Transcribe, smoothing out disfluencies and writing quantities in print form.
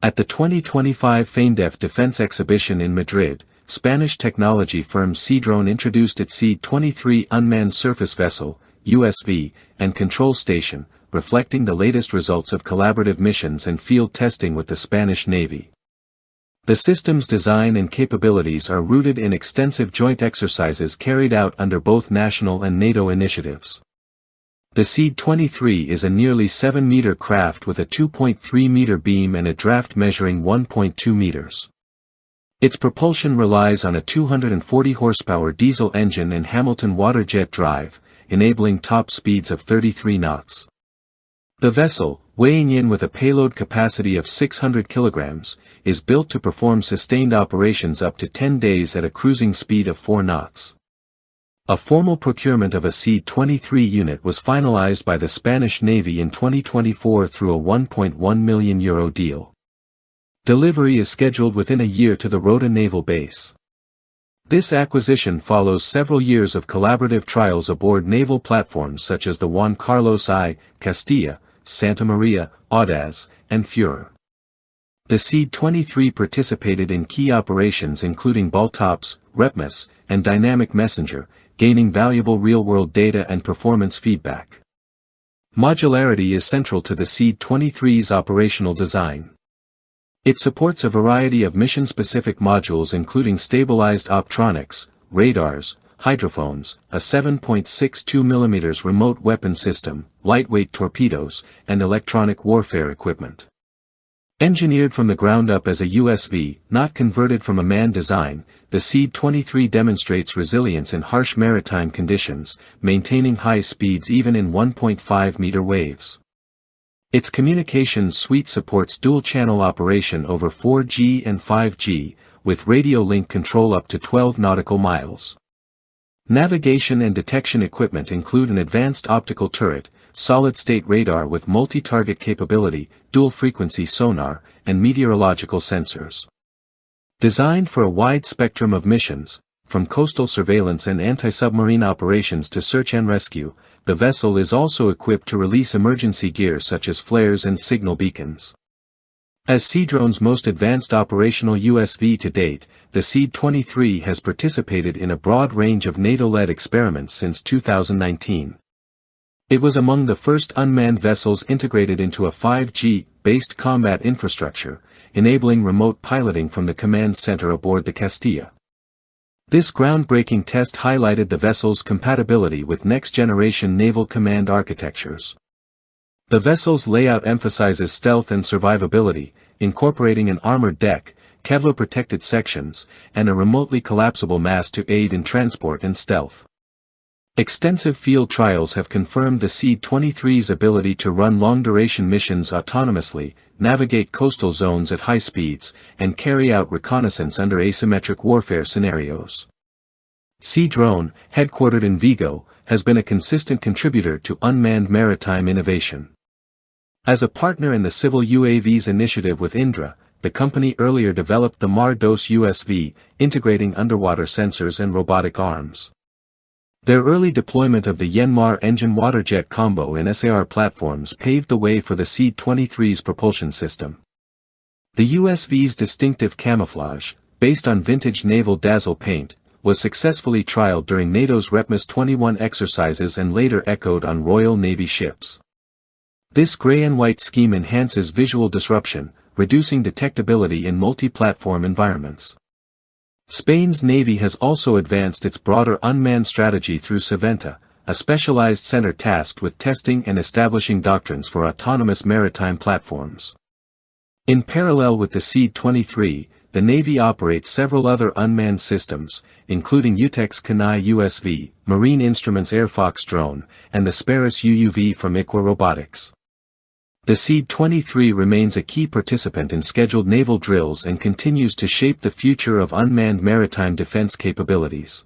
At the 2025 FEINDEF Defense Exhibition in Madrid, Spanish technology firm Seadrone introduced its Seadrone Unmanned Surface Vessel, USV, and control station, reflecting the latest results of collaborative missions and field testing with the Spanish Navy. The system's design and capabilities are rooted in extensive joint exercises carried out under both national and NATO initiatives. The Seadrone is a nearly 7-meter craft with a 2.3-meter beam and a draft measuring 1.2 meters. Its propulsion relies on a 240 horsepower diesel engine and Hamilton water jet drive, enabling top speeds of 33 knots. The vessel, weighing in with a payload capacity of 600 kilograms, is built to perform sustained operations up to 10 days at a cruising speed of 4 knots. A formal procurement of a Seadrone unit was finalized by the Spanish Navy in 2024 through a €1.1 million deal. Delivery is scheduled within a year to the Rota naval base. This acquisition follows several years of collaborative trials aboard naval platforms such as the Juan Carlos I, Castilla, Santa Maria, Audaz, and Führer. The Seadrone participated in key operations including Baltops, REPMUS, and Dynamic Messenger, gaining valuable real-world data and performance feedback. Modularity is central to the Seadrone's operational design. It supports a variety of mission-specific modules including stabilized optronics, radars, hydrophones, a 7.62 mm remote weapon system, lightweight torpedoes, and electronic warfare equipment. Engineered from the ground up as a USV, not converted from a manned design, the Seadrone demonstrates resilience in harsh maritime conditions, maintaining high speeds even in 1.5-meter waves. Its communications suite supports dual-channel operation over 4G and 5G, with radio link control up to 12 nautical miles. Navigation and detection equipment include an advanced optical turret, solid-state radar with multi-target capability, dual-frequency sonar, and meteorological sensors. Designed for a wide spectrum of missions, from coastal surveillance and anti-submarine operations to search and rescue, the vessel is also equipped to release emergency gear such as flares and signal beacons. As Seadrone's most advanced operational USV to date, the Seadrone has participated in a broad range of NATO-led experiments since 2019. It was among the first unmanned vessels integrated into a 5G-based combat infrastructure, enabling remote piloting from the command center aboard the Castilla. This groundbreaking test highlighted the vessel's compatibility with next-generation naval command architectures. The vessel's layout emphasizes stealth and survivability, incorporating an armored deck, Kevlar-protected sections, and a remotely collapsible mast to aid in transport and stealth. Extensive field trials have confirmed the Seadrone's ability to run long-duration missions autonomously, navigate coastal zones at high speeds, and carry out reconnaissance under asymmetric warfare scenarios. Seadrone, headquartered in Vigo, has been a consistent contributor to unmanned maritime innovation. As a partner in the Civil UAVs initiative with Indra, the company earlier developed the Mar-2 USV, integrating underwater sensors and robotic arms. Their early deployment of the Yanmar engine waterjet combo in SAR platforms paved the way for the Seadrone's propulsion system. The USV's distinctive camouflage, based on vintage naval dazzle paint, was successfully trialed during NATO's REPMUS 21 exercises and later echoed on Royal Navy ships. This gray and white scheme enhances visual disruption, reducing detectability in multi-platform environments. Spain's Navy has also advanced its broader unmanned strategy through Saventa, a specialized center tasked with testing and establishing doctrines for autonomous maritime platforms. In parallel with the Seadrone, the Navy operates several other unmanned systems, including UTEX Kenai USV, Marine Instruments Airfox drone, and the Sparus UUV from Iqua Robotics. The Seadrone remains a key participant in scheduled naval drills and continues to shape the future of unmanned maritime defense capabilities.